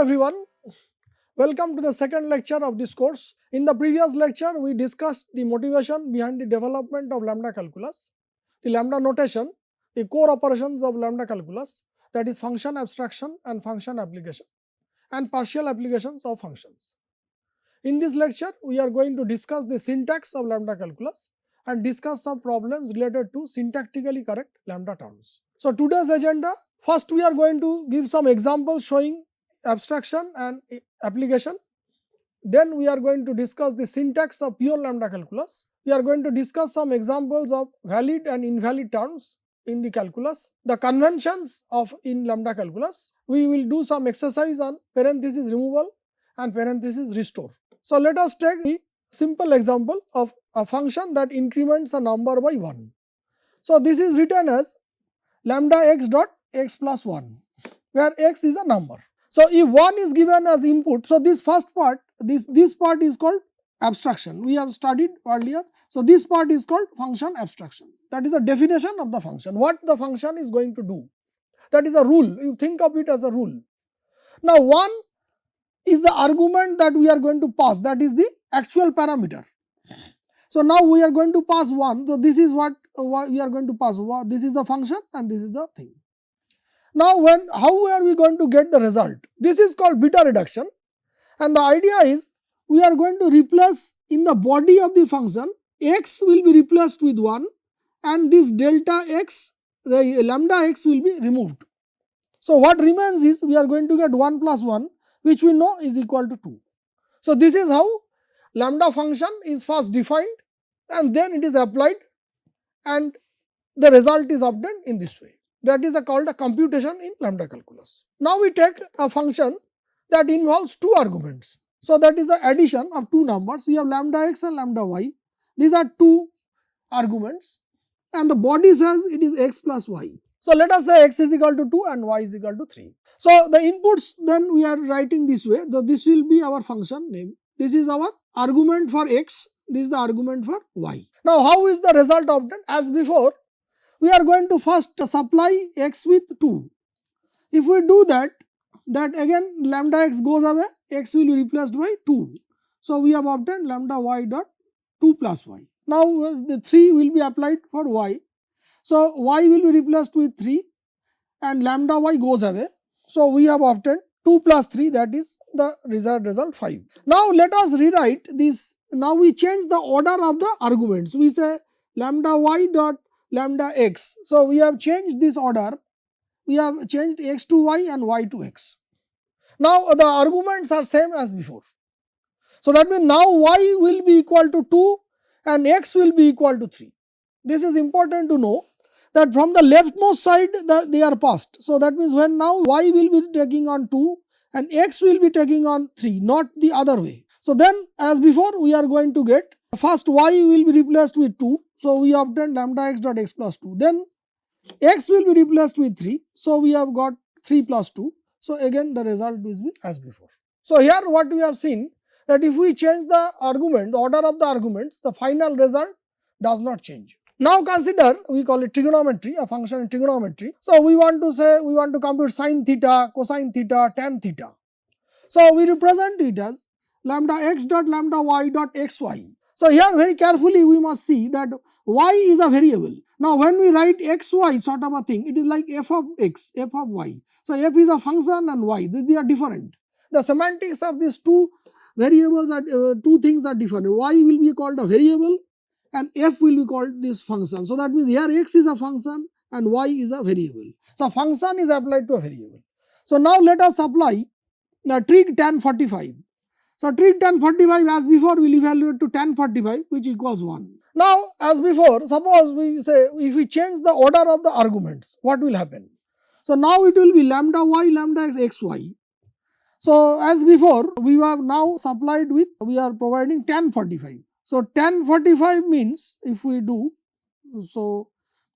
everyone, welcome to the second lecture of this course. In the previous lecture, we discussed the motivation behind the development of lambda calculus, the lambda notation, the core operations of lambda calculus, that is function abstraction and function application, and partial applications of functions. In this lecture, we are going to discuss the syntax of lambda calculus and discuss some problems related to syntactically correct lambda terms. So, today's agenda, first we are going to give some examples showing abstraction and application. Then we are going to discuss the syntax of pure lambda calculus. We are going to discuss some examples of valid and invalid terms in the calculus, the conventions of in lambda calculus. We will do some exercise on parenthesis removal and parenthesis restore. So, let us take the simple example of a function that increments a number by 1. So, this is written as lambda x dot x plus 1, where x is a number. So, if 1 is given as input, so this first part, this part is called abstraction, we have studied earlier. So, this part is called function abstraction, that is the definition of the function, what the function is going to do, that is a rule, you think of it as a rule. Now, 1 is the argument that we are going to pass, that is the actual parameter. So, now we are going to pass 1, so this is what we are going to pass, this is the function and this is the thing. Now, how are we going to get the result? This is called beta reduction, and the idea is we are going to replace in the body of the function, x will be replaced with 1 and this delta x, the lambda x will be removed. So, what remains is we are going to get 1 plus 1, which we know is equal to 2. So, this is how lambda function is first defined and then it is applied and the result is obtained in this way. That is called a computation in lambda calculus. Now, we take a function that involves 2 arguments. So, that is the addition of 2 numbers, we have lambda x and lambda y, these are 2 arguments and the body says it is x plus y. So, let us say x is equal to 2 and y is equal to 3. So, the inputs then we are writing this way, so this will be our function name, this is our argument for x, this is the argument for y. Now, how is the result obtained? As before, we are going to first supply x with 2. If we do that, again lambda x goes away, x will be replaced by 2. So, we have obtained lambda y dot 2 plus y. Now, the 3 will be applied for y. So, y will be replaced with 3 and lambda y goes away. So, we have obtained 2 plus 3, that is the result 5. Now, let us rewrite this. Now, we change the order of the arguments. We say lambda y dot lambda x. So, we have changed this order, we have changed x to y and y to x. Now, the arguments are same as before. So, that means now y will be equal to 2 and x will be equal to 3. This is important to know that from the leftmost side they are passed. So, that means when now y will be taking on 2 and x will be taking on 3, not the other way. So, then as before we are going to get first y will be replaced with 2. So, we obtain lambda x dot x plus 2, then x will be replaced with 3. So, we have got 3 plus 2. So, again the result will be as before. So, here what we have seen that if we change the argument, the order of the arguments, the final result does not change. Now, consider we call it trigonometry, a function in trigonometry. So, we want to say we want to compute sin theta, cosine theta, tan theta. So, we represent it as lambda x dot lambda y dot xy. So, here very carefully we must see that y is a variable. Now, when we write xy sort of a thing, it is like f of x, f of y. So, f is a function and y, they are different. The semantics of these two variables are two things are different. Y will be called a variable and f will be called this function. So, that means here x is a function and y is a variable. So, function is applied to a variable. So, now let us apply the trig tan 45. So, trig tan 45 as before will evaluate to tan 45, which equals 1. Now, as before, suppose we say if we change the order of the arguments, what will happen? So, now it will be lambda y lambda x xy. So, as before we have now supplied with, we are providing tan 45. So, tan 45 means if we do, so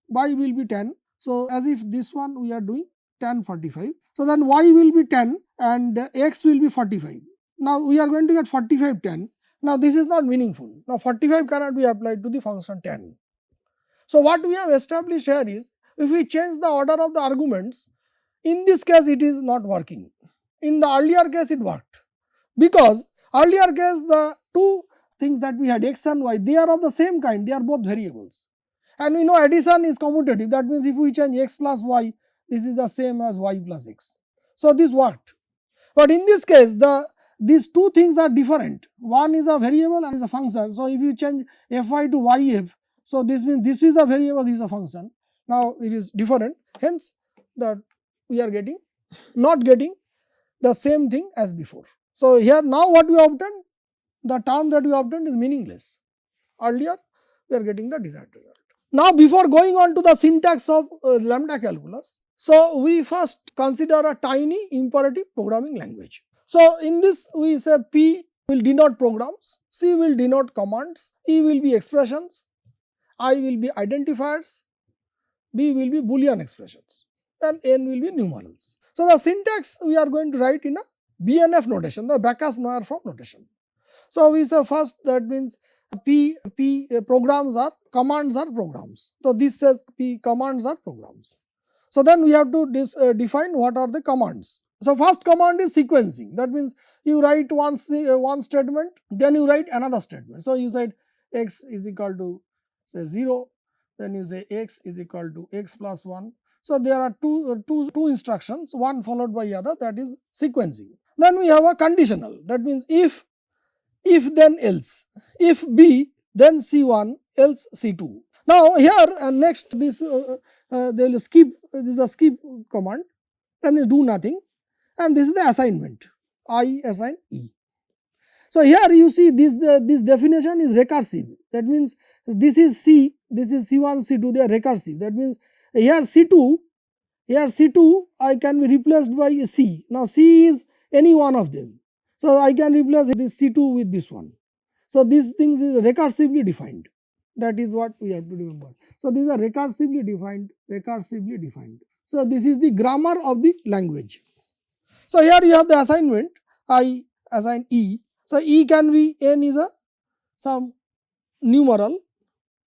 y will be 10. So, as if this one we are doing tan 45. So, then y will be 10 and x will be 45. Now, we are going to get 45 tan. Now, this is not meaningful. Now, 45 cannot be applied to the function tan. So, what we have established here is if we change the order of the arguments, in this case it is not working. in the earlier case it worked, because earlier case the two things that we had x and y, they are of the same kind, they are both variables, and we know addition is commutative. That means if we change x plus y, this is the same as y plus x. So this worked. But in this case these two things are different, one is a variable and is a function. So if you change fy to yf, so this means this is a variable, this is a function. Now it is different, hence that we are not getting the same thing as before. So here now what we obtained, the term that we obtained is meaningless. Earlier we are getting the desired result. Now before going on to the syntax of lambda calculus, so we first consider a tiny imperative programming language. So in this we say P will denote programs, C will denote commands, E will be expressions, I will be identifiers, B will be Boolean expressions, and N will be numerals. So the syntax we are going to write in a BNF notation, the Backus-Naur-Form notation. So we say first, that means P programs are, commands are programs. So this says P commands are programs. So then we have to define what are the commands. So first command is sequencing. That means you write one statement, then you write another statement. So you said x is equal to say 0, then you say x is equal to x plus 1. So there are two instructions, one followed by other, that is sequencing. Then we have a conditional. That means if then else, if B then C1 else C2. Now here and next this they will skip, this is a skip command, that means do nothing, and this is the assignment, I assign E. So here you see this definition is recursive. That means this is C, this is C1, C2, they are recursive. That means here C2 I can be replaced by C. Now C is any one of them. So I can replace this C2 with this one. So these things is recursively defined. That is what we have to remember. So these are recursively defined. So this is the grammar of the language. So here you have the assignment, I assign E. So E can be, N is some numeral,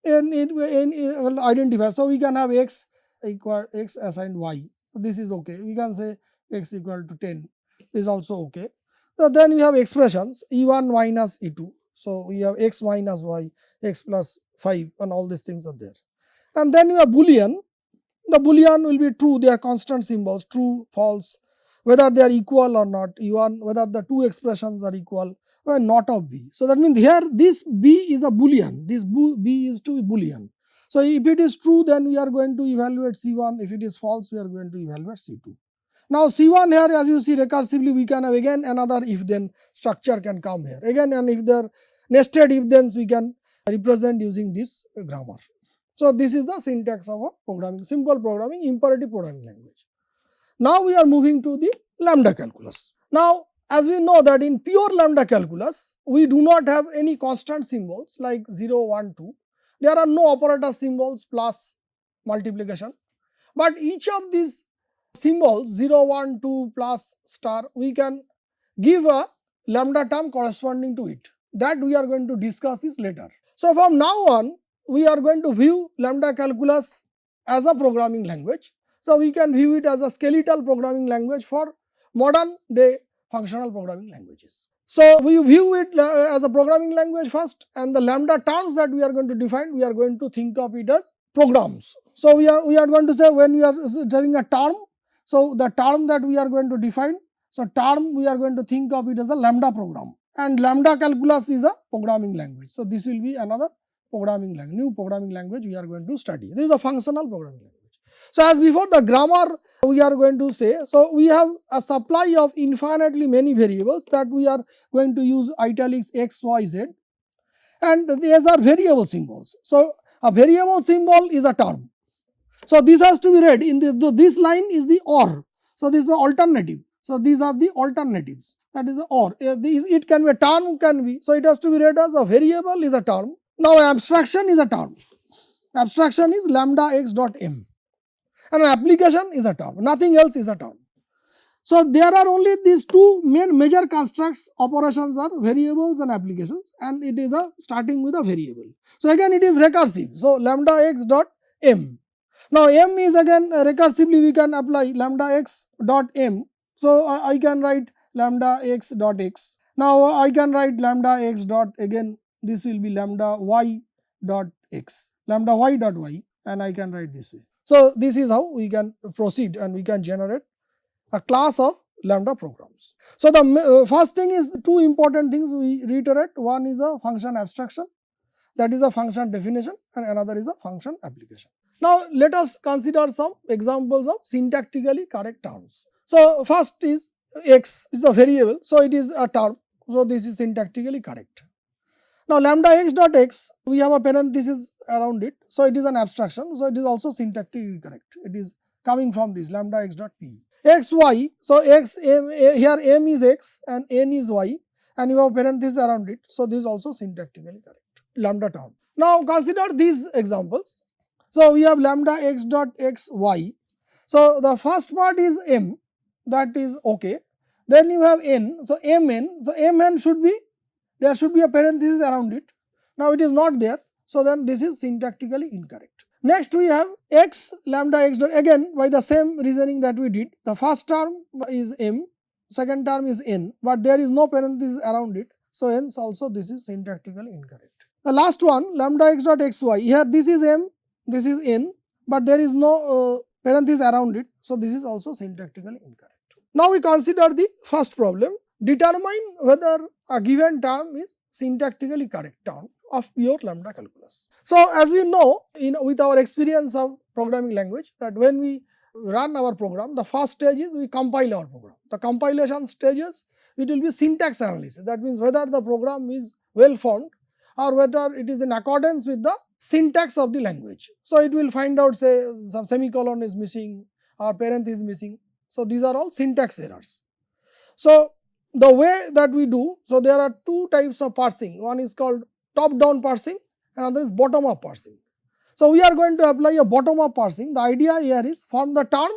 N identifier. So we can have x equal x assigned y. So this is okay. We can say x equal to 10. This is also okay. So then we have expressions E1 minus E2. So we have x minus y, x plus 5, and all these things are there. And then we have Boolean. The Boolean will be true, they are constant symbols, true, false, whether they are equal or not, even whether the two expressions are equal, or not of B. So that means here this B is a Boolean, this B is to be Boolean. So if it is true, then we are going to evaluate C1, if it is false, we are going to evaluate C2. Now C1 here, as you see recursively, we can have again another if then structure can come here. Again, and if there are nested if thens, we can represent using this grammar. So this is the syntax of a programming, simple programming, imperative programming language. Now we are moving to the lambda calculus. Now as we know that in pure lambda calculus, we do not have any constant symbols like 0, 1, 2. There are no operator symbols plus multiplication. But each of these symbols 0, 1, 2 plus star, we can give a lambda term corresponding to it. That we are going to discuss this later. So from now on, we are going to view lambda calculus as a programming language. So we can view it as a skeletal programming language for modern day functional programming languages. So we view it as a programming language first, and the lambda terms that we are going to define, we are going to think of it as programs. So we are going to say when we are having a term, so the term that we are going to define, so term we are going to think of it as a lambda program, and lambda calculus is a programming language. So this will be another programming language, new programming language we are going to study. This is a functional programming language. So as before, the grammar we are going to say, so we have a supply of infinitely many variables that we are going to use italics x, y, z, and these are variable symbols. So a variable symbol is a term. So this has to be read in this line is the OR. So this is the alternative. So these are the alternatives. That is the OR. It can be a term, can be. So it has to be read as a variable is a term. Now abstraction is a term. Abstraction is lambda x dot m. And an application is a term. Nothing else is a term. So there are only these two main major constructs. Operations are variables and applications, and it is starting with a variable. So again it is recursive. So lambda x dot m. Now m is again recursively we can apply lambda x dot m So I can write lambda x dot x. Now I can write lambda x dot, again this will be lambda y dot x, lambda y dot y, and I can write this way. So this is how we can proceed and we can generate a class of lambda programs. So the first thing is two important things we reiterate. One is a function abstraction, that is a function definition, and another is a function application. Now let us consider some examples of syntactically correct terms. So first is x is a variable, so it is a term, so this is syntactically correct. Now lambda x dot x, we have a parenthesis around it, so it is an abstraction, so it is also syntactically correct. It is coming from this lambda x dot p. X y, so x m, here m is x and n is y, and you have parenthesis around it, so this is also syntactically correct, lambda term. Now consider these examples. So we have lambda x dot x y. So the first part is m, that is okay. Then you have n, so mn, so mn should be, there should be a parenthesis around it. Now it is not there, so then this is syntactically incorrect. Next we have x lambda x dot, again by the same reasoning that we did. The first term is m, second term is n, but there is no parenthesis around it, so hence also this is syntactically incorrect. The last one lambda x dot xy, here this is m, this is n, but there is no parenthesis around it, so this is also syntactically incorrect. Now we consider the first problem. Determine whether a given term is syntactically correct term of pure lambda calculus. So as we know with our experience of programming language, that when we run our program, the first stage is we compile our program. The compilation stages, it will be syntax analysis, that means whether the program is well formed or whether it is in accordance with the syntax of the language. So it will find out, say some semicolon is missing or parenthesis is missing. So these are all syntax errors. So the way that we do, so there are two types of parsing. One is called top down parsing, another is bottom up parsing. So we are going to apply a bottom up parsing. The idea here is from the term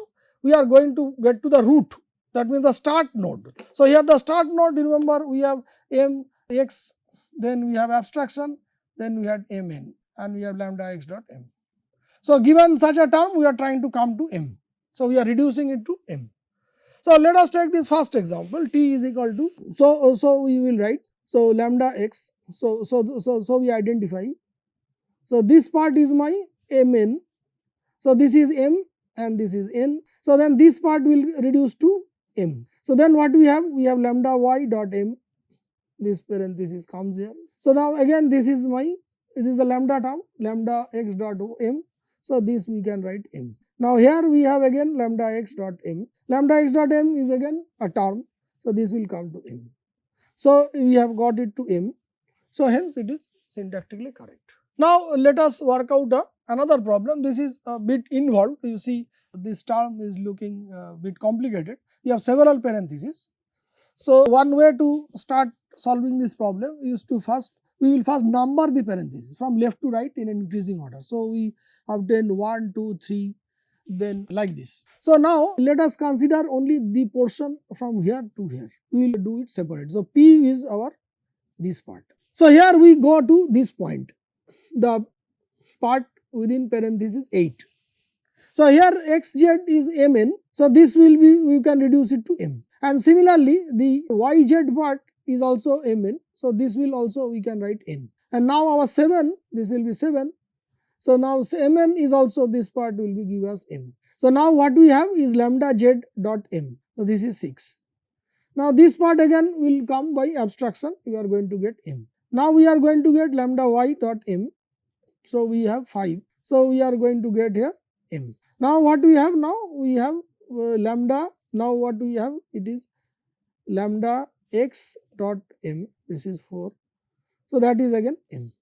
we are going to get to the root, that means the start node. So here the start node, remember we have m x, then we have abstraction, then we had mn, and we have lambda x dot m. So given such a term, we are trying to come to m. So we are reducing it to m. So let us take this first example, t is equal to, so we will write, so lambda x, so we identify. So this part is my mn, so this is m and this is n, so then this part will reduce to m. So then what we have lambda y dot m, this parenthesis comes here. So now again this is the lambda term, lambda x dot m, so this we can write m. Now here we have again lambda x dot m. Lambda x dot m is again a term, so this will come to m. So we have got it to m, so hence it is syntactically correct. Now let us work out another problem. This is a bit involved. You see this term is looking a bit complicated. We have several parentheses. So one way to start solving this problem is to we will first number the parentheses from left to right in increasing order. So we obtained 1, 2, 3, then like this. So now let us consider only the portion from here to here. We will do it separate. So P is our this part. So here we go to this point, the part within parenthesis 8. So here xz is mn, so this will be, we can reduce it to m. And similarly the yz part is also mn, so this will also we can write n. And now our 7, this will be 7. So now mn is also, this part will be give us m. So now what we have is lambda z dot m. So this is 6. Now this part again will come by abstraction, we are going to get m. Now we are going to get lambda y dot m. So we have 5. So we are going to get here m. Now what we have now? We have lambda. Now what we have? It is lambda x dot m. This is 4. So that is again m.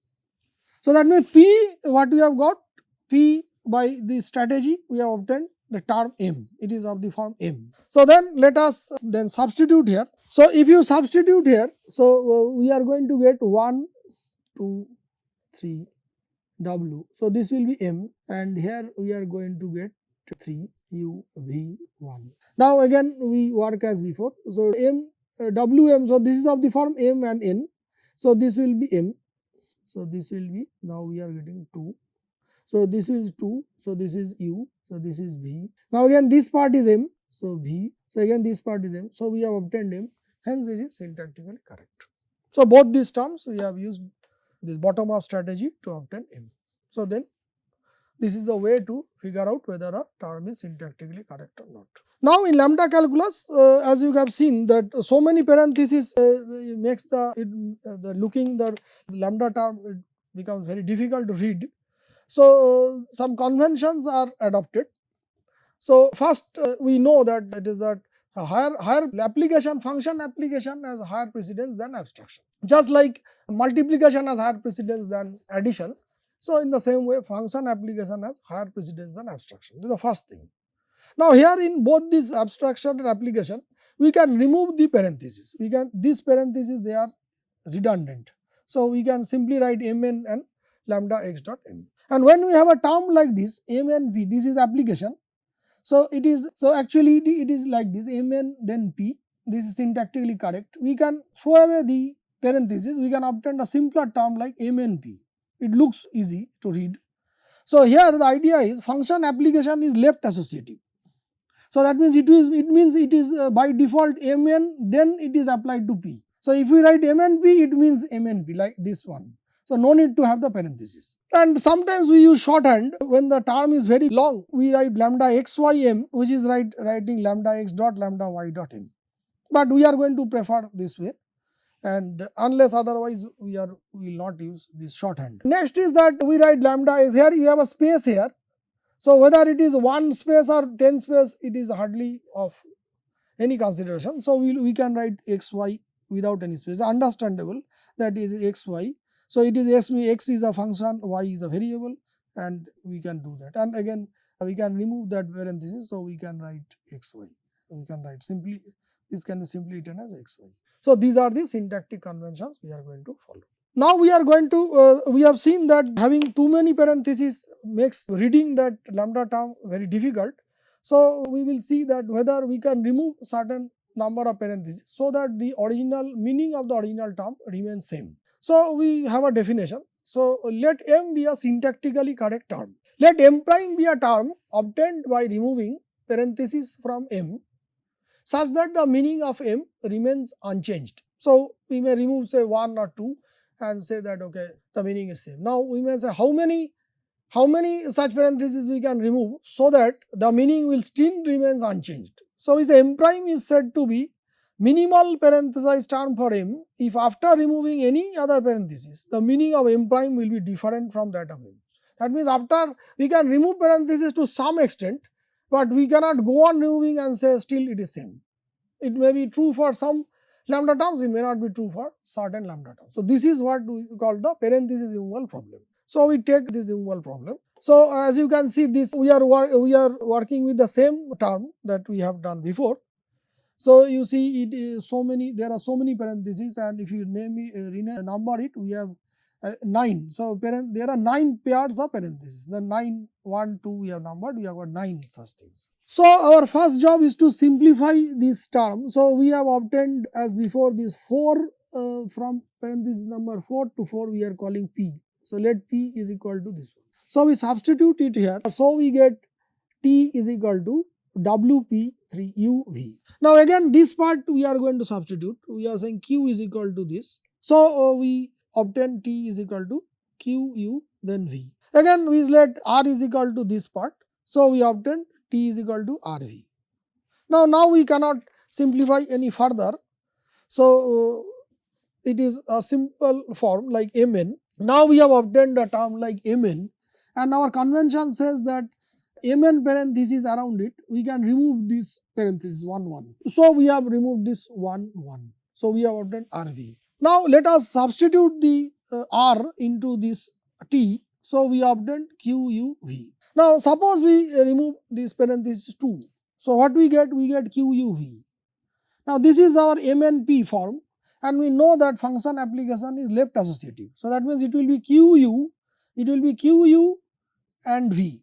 So that means p, what we have got? P by the strategy we have obtained the term m. It is of the form m. So then let us then substitute here. So if you substitute here, so we are going to get 1, 2, 3. W. So this will be m, and here we are going to get 3 u v 1. Now again we work as before. So m wm, so this is of the form m and n. So this will be m. So this will be, now we are getting 2. So this is 2. So this is u. So this is v. Now again this part is m. So V. So again this part is M. So we have obtained M. Hence this is syntactically correct. So both these terms we have used this bottom up strategy to obtain M. So then this is the way to figure out whether a term is syntactically correct or not. Now in lambda calculus, as you have seen that so many parentheses makes the looking the lambda term becomes very difficult to read. So some conventions are adopted. So first we know that it is that a higher application, function application has higher precedence than abstraction. Just like multiplication has higher precedence than addition. So in the same way function application has higher precedence than abstraction. This is the first thing. Now here in both this abstraction and application, we can remove the parentheses. These parentheses they are redundant. So we can simply write mn and lambda x dot m. And when we have a term like this mn v, this is application. So actually it is like this mn then p. This is syntactically correct. We can throw away the parentheses. We can obtain a simpler term like mn p. It looks easy to read. So here the idea is function application is left associative. So that means it is by default mn, then it is applied to p. So if we write mnp, it means mnp like this one. So no need to have the parenthesis. And sometimes we use shorthand when the term is very long. We write lambda xym, which is writing lambda x dot lambda y dot m. But we are going to prefer this way, and unless otherwise we will not use this shorthand. Next is that we write lambda x. Here you have a space here. So whether it is 1 space or 10 space, it is hardly of any consideration. So we can write xy without any space. Understandable that is xy. So it is x is a function, y is a variable, and we can do that. And again we can remove that parenthesis. So we can write xy. We can write simply, this can be simply written as xy. So these are the syntactic conventions we are going to follow. Now we are going to, we have seen that having too many parentheses makes reading that lambda term very difficult. So we will see that whether we can remove certain number of parentheses so that the original meaning of the original term remains same. So we have a definition. So let M be a syntactically correct term. Let M prime be a term obtained by removing parentheses from M such that the meaning of M remains unchanged. So we may remove say 1 or 2 and say that okay, the meaning is same. Now we may say how many such parentheses we can remove so that the meaning will still remains unchanged. So is M prime is said to be minimal parenthesized term for M if after removing any other parenthesis the meaning of M prime will be different from that of M. That means after we can remove parentheses to some extent, but we cannot go on removing and say still it is same. It may be true for some lambda terms, it may not be true for certain lambda terms. So this is what we call the parenthesis removal problem. So we take this removal problem. So as you can see this we are working with the same term that we have done before. So you see it is there are so many parentheses, and if you number it, we have 9. So there are 9 pairs of parentheses. The 9, 1, 2 we have numbered, we have got 9 such things. So our first job is to simplify this term. So we have obtained as before this 4 from parenthesis number 4 to 4 we are calling P. So let P is equal to this one. So we substitute it here. So we get T is equal to WP3UV. Now again this part we are going to substitute. We are saying Q is equal to this. So we obtain T is equal to QU then V. Again we let R is equal to this part. So we obtain T is equal to RV. Now we cannot simplify any further. So it is a simple form like Mn. Now we have obtained a term like Mn, and our convention says that Mn parenthesis around it, we can remove this parenthesis 1 1. So we have removed this 1 1. So we have obtained RV. Now let us substitute the R into this T. So we obtained QUV. Now suppose we remove this parenthesis 2. So what we get? We get QUV. Now this is our MNP form, and we know that function application is left associative. So that means it will be QU and V.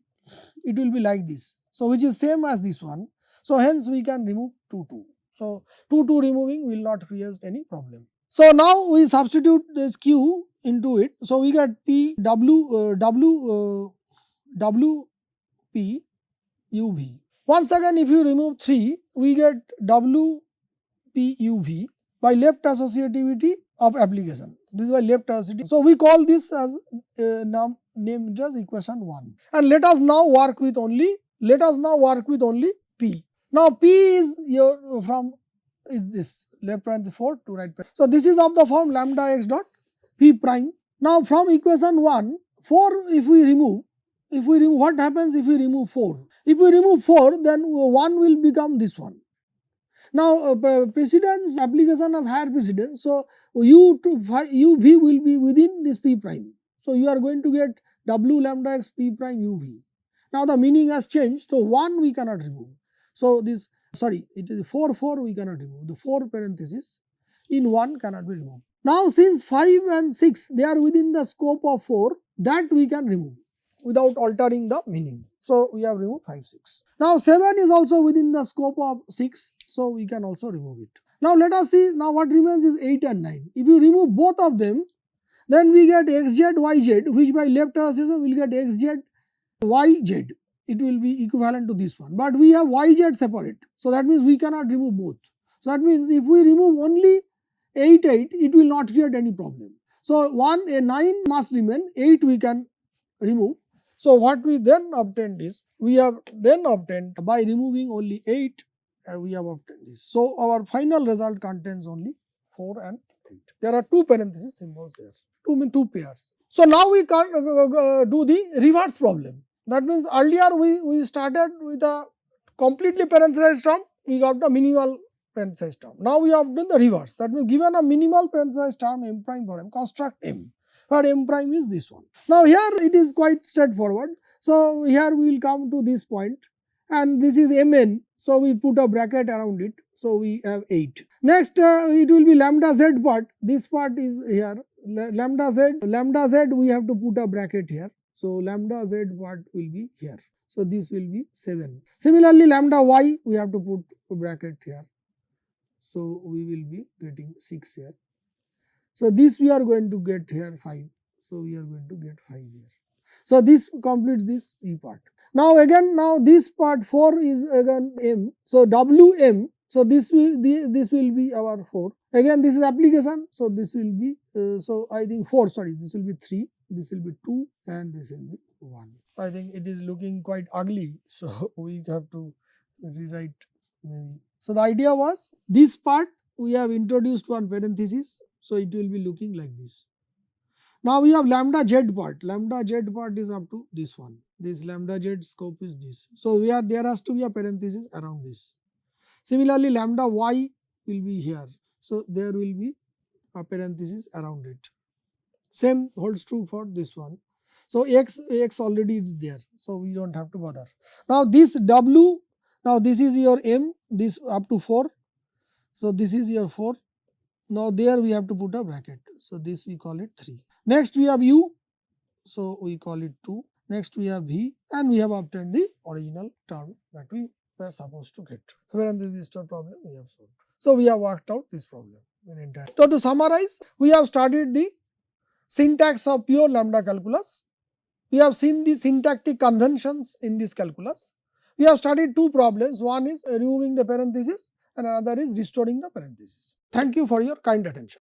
It will be like this. So which is same as this one. So hence we can remove 2 2. So 2 2 removing will not create any problem. So now we substitute this Q into it. So we get P W P U V. Once again, if you remove 3, we get WPUV by left associativity of application. This is by left associativity. So, we call this as name just equation 1. And let us now work with only P. Now, P is your from is this left parenthesis 4 to right parenthesis. So, this is of the form lambda x dot P prime. Now, from equation 1, 4 if we remove what happens if we remove 4? If we remove 4, then 1 will become this one. Now, precedence application has higher precedence. So, UV will be within this P prime. So, you are going to get W lambda x P prime UV. Now, the meaning has changed. So, 1 we cannot remove. So, this it is 4 we cannot remove. The 4 parenthesis in 1 cannot be removed. Now, since 5 and 6 they are within the scope of 4, that we can remove without altering the meaning. So, we have removed 5, 6. Now, 7 is also within the scope of 6. So, we can also remove it. Now, let us see now what remains is 8 and 9. If you remove both of them, then we get xz, yz, which by left association will get xz, yz. It will be equivalent to this one. But we have yz separate. So, that means we cannot remove both. So, that means if we remove only 8, 8, it will not create any problem. So, 9 must remain, 8 we can remove. So, what we then obtained is, we have then obtained by removing only 8, we have obtained this. So, our final result contains only 4 and 8. There are 2 parenthesis symbols there, 2 pairs. So, now we can do the reverse problem. That means, earlier we started with a completely parenthesized term, we got the minimal parenthesized term. Now, we have done the reverse. That means, given a minimal parenthesized term M prime for M, construct M, where M prime is this one. Now, here it is quite straightforward. So, here we will come to this point, and this is Mn. So, we put a bracket around it. So, we have 8. Next, it will be lambda z part. This part is here. Lambda z we have to put a bracket here. So, lambda z part will be here. So, this will be 7. Similarly, lambda y we have to put a bracket here. So, we will be getting 6 here. So, this we are going to get here 5. So, we are going to get 5 here. So, this completes this E part. Now, again this part 4 is again M. So, Wm. So, this will be our 4. Again this is application. So, this will be so I think 4, sorry, this will be 3, this will be 2 and this will be 1. I think it is looking quite ugly. So, we have to rewrite maybe. So, the idea was this part we have introduced one parenthesis. So, it will be looking like this. Now, we have lambda z part. Lambda z part is up to this one. This lambda z scope is this. So, there has to be a parenthesis around this. Similarly, lambda y will be here. So, there will be a parenthesis around it. Same holds true for this one. So, x already is there. So, we do not have to bother. Now, this w, now this is your m, this up to 4. So, this is your 4. Now, there we have to put a bracket. So, this we call it 3. Next, we have u. So, we call it 2. Next, we have v, and we have obtained the original term that we were supposed to get. Parenthesis store problem we have solved. So, we have worked out this problem in entire. So, to summarize, we have studied the syntax of pure lambda calculus. We have seen the syntactic conventions in this calculus. We have studied 2 problems. One is removing the parenthesis and another is restoring the parenthesis. Thank you for your kind attention.